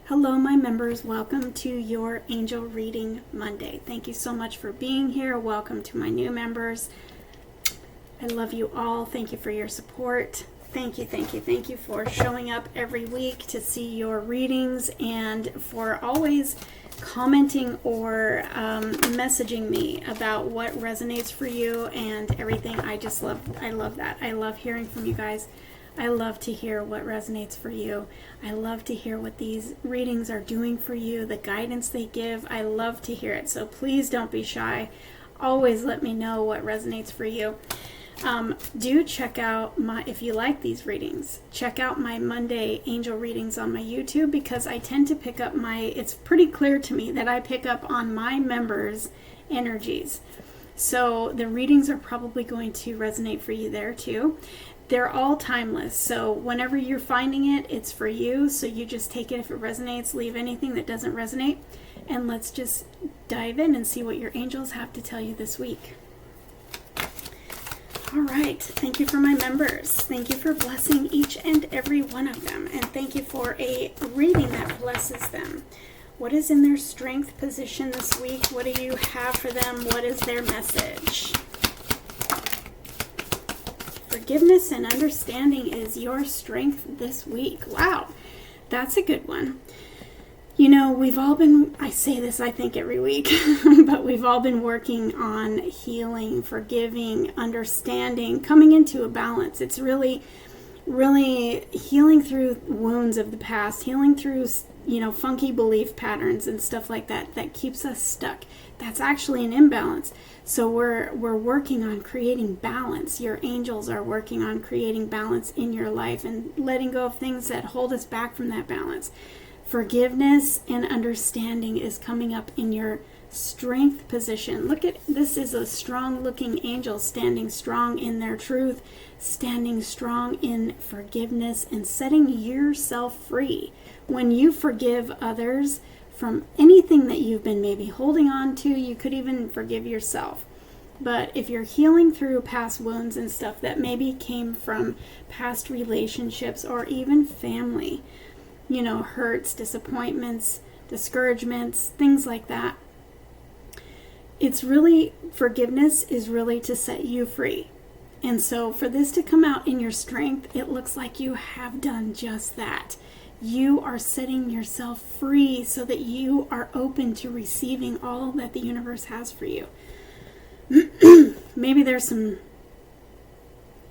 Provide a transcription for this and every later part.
Hello, my members. Welcome to your Angel Reading Monday. Thank you so much for being here. Welcome to my new members. I love you all. Thank you for your support. Thank you for showing up every week to see your readings and for always commenting or messaging me about what resonates for you and everything. I love that. I love hearing from you guys. I love to hear what resonates for you. I love to hear what these readings are doing for you, the guidance they give. I love to hear it. So please don't be shy. Always let me know what resonates for you. Do check out if you like these readings, check out my Monday angel readings on my YouTube, because I tend to pick up it's pretty clear to me that I pick up on my members' energies. So the readings are probably going to resonate for you there too. They're all timeless, so whenever you're finding it, it's for you. So you just take it if it resonates, leave anything that doesn't resonate, and let's just dive in and see what your angels have to tell you this week. All right, thank you for my members. Thank you for blessing each and every one of them, and thank you for a reading that blesses them. What is in their strength position this week? What do you have for them? What is their message? Forgiveness and understanding is your strength this week. Wow, that's a good one. You know, I say this I think every week, but we've all been working on healing, forgiving, understanding, coming into a balance. It's really healing through wounds of the past, healing through, funky belief patterns and stuff like that keeps us stuck. That's actually an imbalance. So we're working on creating balance. Your angels are working on creating balance in your life and letting go of things that hold us back from that balance. Forgiveness and understanding is coming up in your strength position. Look at this, is a strong looking angel standing strong in their truth, standing strong in forgiveness and setting yourself free. When you forgive others from anything that you've been maybe holding on to, you could even forgive yourself. But if you're healing through past wounds and stuff that maybe came from past relationships or even family, hurts, disappointments, discouragements, things like that, forgiveness is really to set you free. And so for this to come out in your strength, it looks like you have done just that. You are setting yourself free so that you are open to receiving all that the universe has for you. Maybe there's some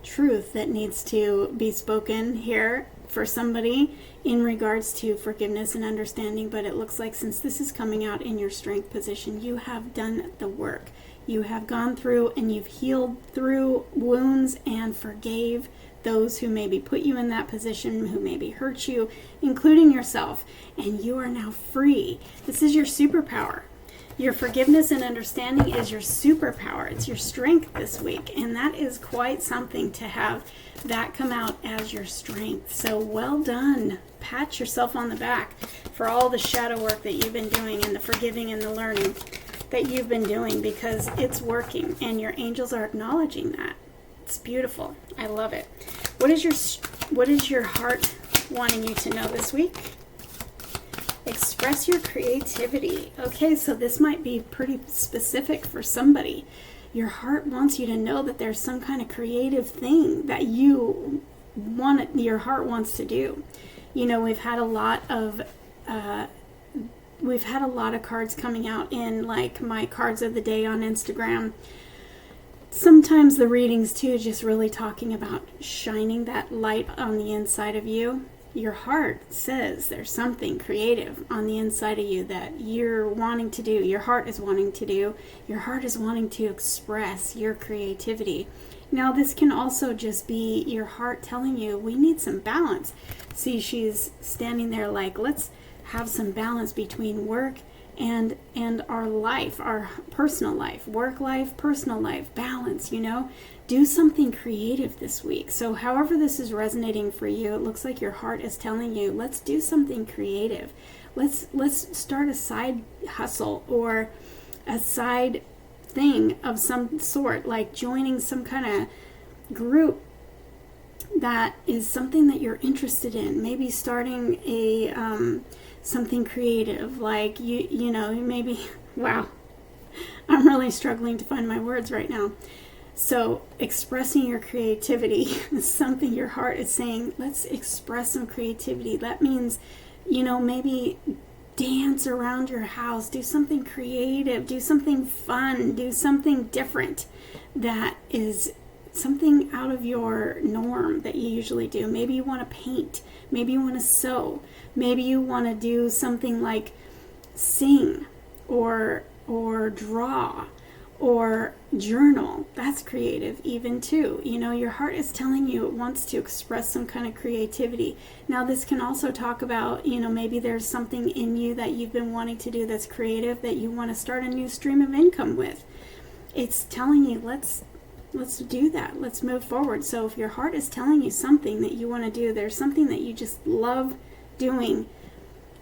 truth that needs to be spoken here for somebody in regards to forgiveness and understanding, but it looks like since this is coming out in your strength position, you have done the work. You have gone through and you've healed through wounds and forgave those who maybe put you in that position, who maybe hurt you, including yourself, and you are now free. This is your superpower. Your forgiveness and understanding is your superpower. It's your strength this week, and that is quite something to have that come out as your strength. So well done. Pat yourself on the back for all the shadow work that you've been doing and the forgiving and the learning that you've been doing, because it's working and your angels are acknowledging that. It's beautiful. I love it. What is your heart wanting you to know this week? Express your creativity. Okay, so this might be pretty specific for somebody. Your heart wants you to know that there's some kind of creative thing that your heart wants to do. We've had a lot of cards coming out in like my cards of the day on Instagram. Sometimes the readings too, just really talking about shining that light on the inside of you. Your heart says there's something creative on the inside of you that you're wanting to do. Your heart is wanting to do. Your heart is wanting to express your creativity. Now, this can also just be your heart telling you, we need some balance. See, she's standing there like, let's have some balance between work and our life, our personal life, work life, personal life, balance, Do something creative this week. So however this is resonating for you, it looks like your heart is telling you, let's do something creative. Let's start a side hustle or a side thing of some sort, like joining some kind of group that is something that you're interested in. Maybe starting something creative, like you know, maybe, wow, I'm really struggling to find my words right now. So expressing your creativity is something your heart is saying, let's express some creativity. That means, you know, maybe dance around your house, do something creative, do something fun, do something different that is something out of your norm that you usually do. Maybe you want to paint, maybe you want to sew, maybe you want to do something like sing or draw or journal. That's creative even too. You know, your heart is telling you it wants to express some kind of creativity. Now this can also talk about, you know, maybe there's something in you that you've been wanting to do that's creative that you want to start a new stream of income with. It's telling you, let's do that. Let's move forward. So if your heart is telling you something that you want to do, there's something that you just love doing.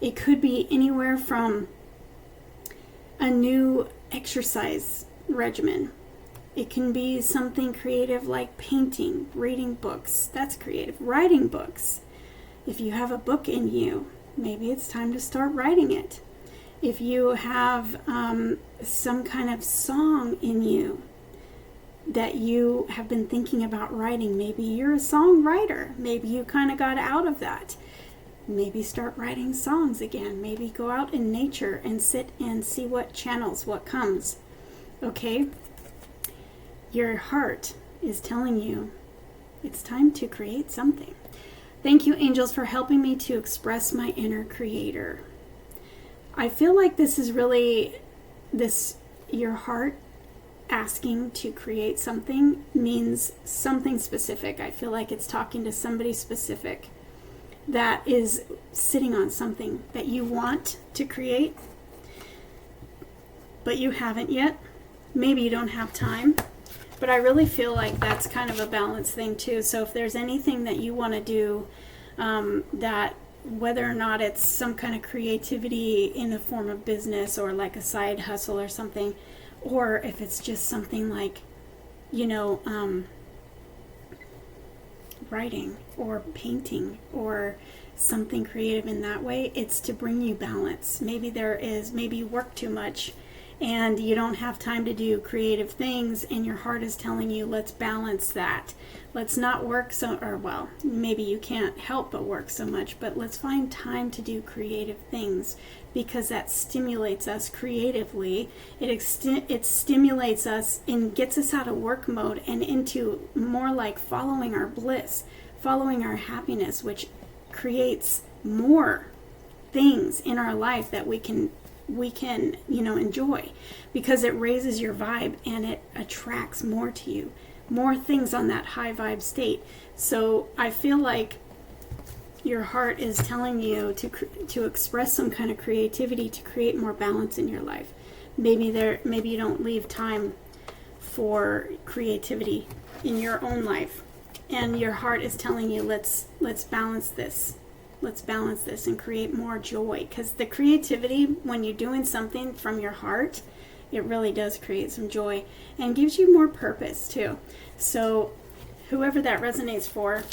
It could be anywhere from a new exercise regimen. It can be something creative like painting, reading books. That's creative. Writing books. If you have a book in you, maybe it's time to start writing it. If you have some kind of song in you that you have been thinking about writing, maybe you're a songwriter. Maybe you kind of got out of that. Maybe start writing songs again. Maybe go out in nature and sit and see what channels, what comes. Okay? Your heart is telling you it's time to create something. Thank you, angels, for helping me to express my inner creator. I feel like this is really your heart asking to create something means something specific. I feel like it's talking to somebody specific that is sitting on something that you want to create, but you haven't yet. Maybe you don't have time, but I really feel like that's kind of a balance thing too. So if there's anything that you want to do, that whether or not it's some kind of creativity in the form of business or like a side hustle or something, or if it's just something like, you know, writing or painting or something creative in that way, it's to bring you balance. Maybe you work too much and you don't have time to do creative things, and your heart is telling you, let's balance that. Let's not work well, maybe you can't help but work so much, but let's find time to do creative things, because that stimulates us creatively. It stimulates us and gets us out of work mode and into more like following our bliss, following our happiness, which creates more things in our life that we can enjoy, because it raises your vibe and it attracts more to you, more things on that high vibe state. So I feel like your heart is telling you to express some kind of creativity to create more balance in your life. Maybe you don't leave time for creativity in your own life, and your heart is telling you, let's balance this. Let's balance this and create more joy, because the creativity, when you're doing something from your heart, it really does create some joy and gives you more purpose too. So whoever that resonates for,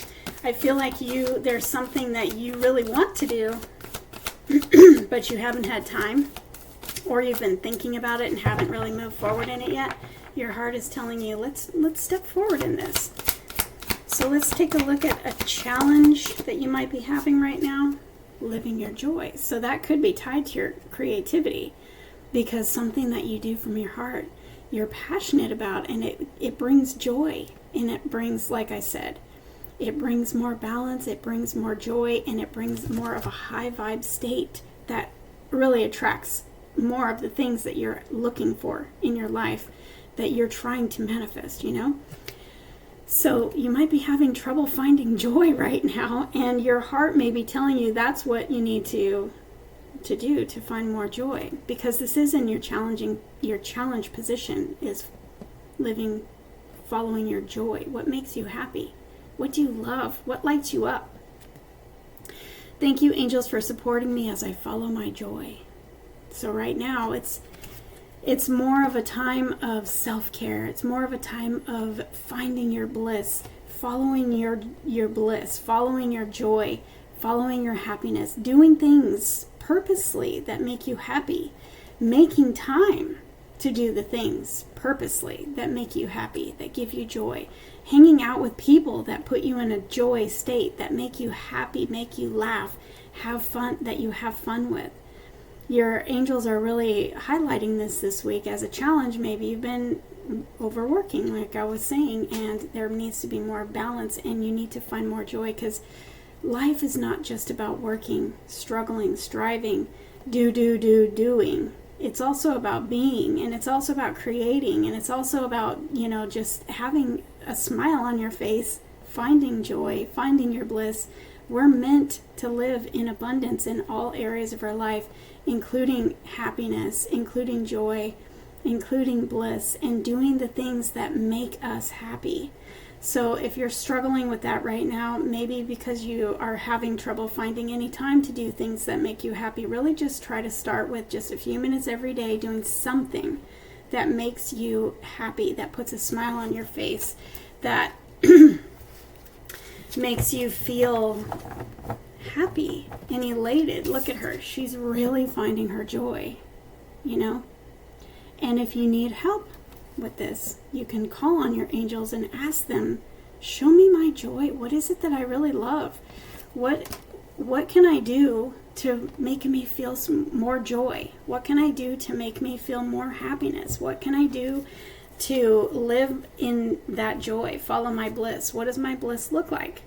I feel like there's something that you really want to do but you haven't had time, or you've been thinking about it and haven't really moved forward in it yet. Your heart is telling you, let's step forward in this. So let's take a look at a challenge that you might be having right now, living your joy. So that could be tied to your creativity, because something that you do from your heart, you're passionate about, and it brings joy, and it brings, like I said, it brings more balance, it brings more joy, and it brings more of a high vibe state that really attracts more of the things that you're looking for in your life, that you're trying to manifest, So you might be having trouble finding joy right now, and your heart may be telling you that's what you need to do to find more joy, because this is in your challenge position, is following your joy. What makes you happy? What do you love? What lights you up? Thank you, angels, for supporting me as I follow my joy. So right now it's more of a time of self-care. It's more of a time of finding your bliss, following your bliss, following your joy, following your happiness, doing things purposely that make you happy, making time to do the things purposely that make you happy, that give you joy, hanging out with people that put you in a joy state, that make you happy, make you laugh, have fun, that you have fun with. Your angels are really highlighting this week as a challenge. Maybe you've been overworking, like I was saying, and there needs to be more balance, and you need to find more joy, because life is not just about working, struggling, striving, doing. It's also about being, and it's also about creating, and it's also about, just having a smile on your face, finding joy, finding your bliss. We're meant to live in abundance in all areas of our life, including happiness, including joy, including bliss, and doing the things that make us happy. So if you're struggling with that right now, maybe because you are having trouble finding any time to do things that make you happy, really just try to start with just a few minutes every day doing something that makes you happy, that puts a smile on your face, that makes you feel happy and elated. Look at her. She's really finding her joy, And if you need help with this, you can call on your angels and ask them, show me my joy. What is it that I really love? What can I do to make me feel some more joy? What can I do to make me feel more happiness? What can I do to live in that joy, follow my bliss? What does my bliss look like?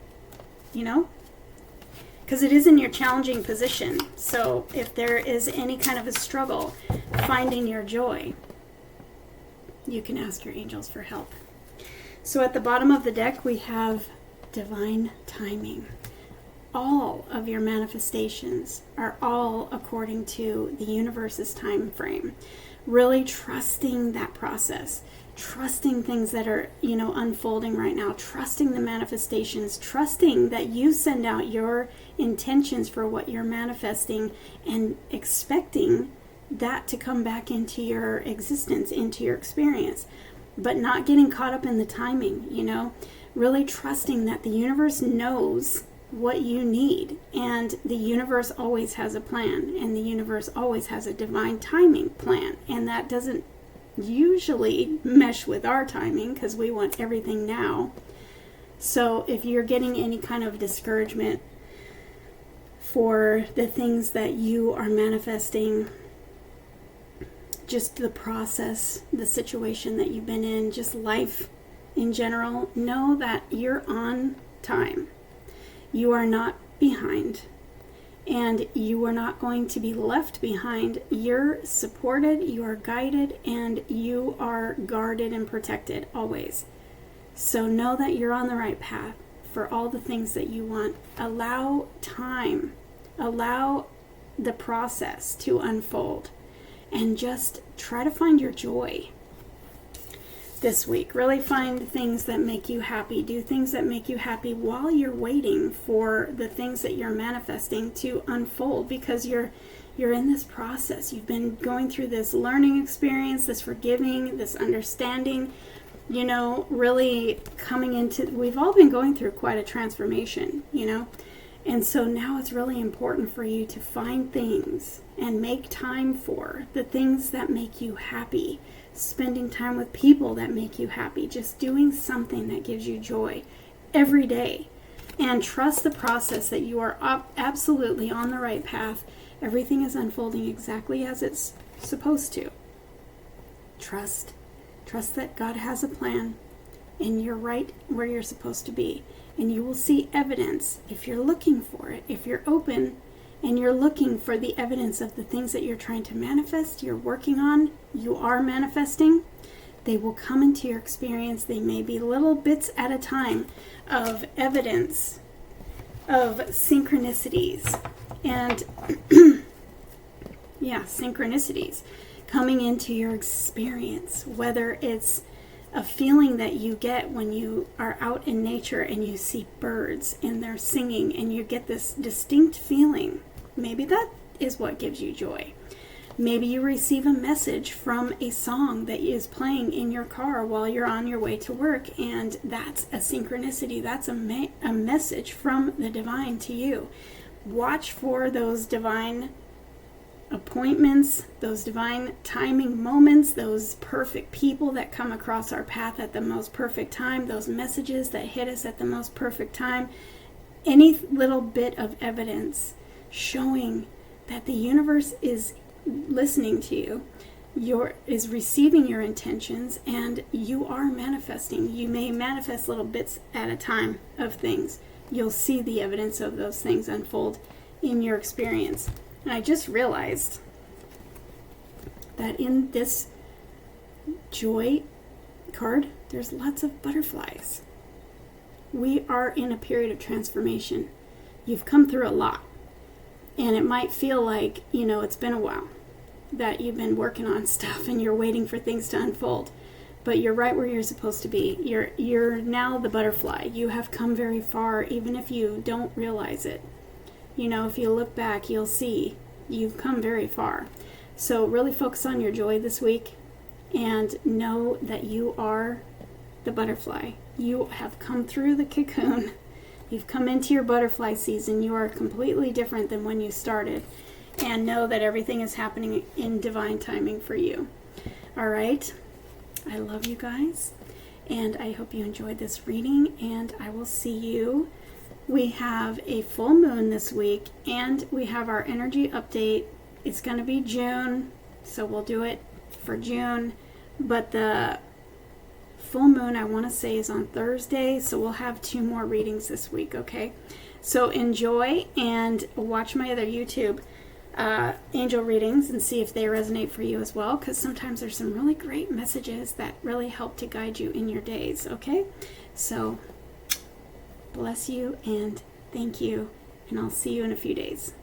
Because it is in your challenging position. So if there is any kind of a struggle finding your joy, you can ask your angels for help. So at the bottom of the deck, we have divine timing. All of your manifestations are all according to the universe's time frame. Really trusting that process, trusting things that are, unfolding right now, trusting the manifestations, trusting that you send out your intentions for what you're manifesting, and expecting that to come back into your existence, into your experience, but not getting caught up in the timing, really trusting that the universe knows what you need, and the universe always has a plan, and the universe always has a divine timing plan, and that doesn't usually mesh with our timing because we want everything now. So if you're getting any kind of discouragement for the things that you are manifesting, just the process, the situation that you've been in, just life in general, know that you're on time. You are not behind, and you are not going to be left behind. You're supported, you are guided, and you are guarded and protected always. So know that you're on the right path for all the things that you want. Allow time, allow the process to unfold, and just try to find your joy this week. Really find things that make you happy. Do things that make you happy while you're waiting for the things that you're manifesting to unfold, because you're in this process. You've been going through this learning experience, this forgiving, this understanding, really coming into, we've all been going through quite a transformation, and so now it's really important for you to find things and make time for the things that make you happy, spending time with people that make you happy, just doing something that gives you joy every day, and trust the process that you are absolutely on the right path. Everything is unfolding exactly as it's supposed to. Trust that God has a plan, and you're right where you're supposed to be, and you will see evidence if you're looking for it. If you're open and you're looking for the evidence of the things that you're trying to manifest, you're working on, you are manifesting, they will come into your experience. They may be little bits at a time of evidence of synchronicities, and synchronicities coming into your experience, whether it's a feeling that you get when you are out in nature and you see birds and they're singing and you get this distinct feeling. Maybe that is what gives you joy. Maybe you receive a message from a song that is playing in your car while you're on your way to work, and that's a synchronicity. That's a message from the divine to you. Watch for those divine appointments, those divine timing moments, those perfect people that come across our path at the most perfect time, those messages that hit us at the most perfect time, any little bit of evidence showing that the universe is listening to you, is receiving your intentions, and you are manifesting. You may manifest little bits at a time of things. You'll see the evidence of those things unfold in your experience. And I just realized that in this joy card, there's lots of butterflies. We are in a period of transformation. You've come through a lot. And it might feel like, it's been a while that you've been working on stuff and you're waiting for things to unfold. But you're right where you're supposed to be. You're now the butterfly. You have come very far, even if you don't realize it. If you look back, you'll see you've come very far. So really focus on your joy this week and know that you are the butterfly. You have come through the cocoon. You've come into your butterfly season. You are completely different than when you started. And know that everything is happening in divine timing for you. All right? I love you guys. And I hope you enjoyed this reading. And I will see you. We have a full moon this week. And we have our energy update. It's going to be June. So we'll do it for June. But the full moon, I want to say, is on Thursday, so we'll have 2 more readings this week, okay? So enjoy and watch my other YouTube angel readings and see if they resonate for you as well, because sometimes there's some really great messages that really help to guide you in your days, okay? So bless you and thank you, and I'll see you in a few days.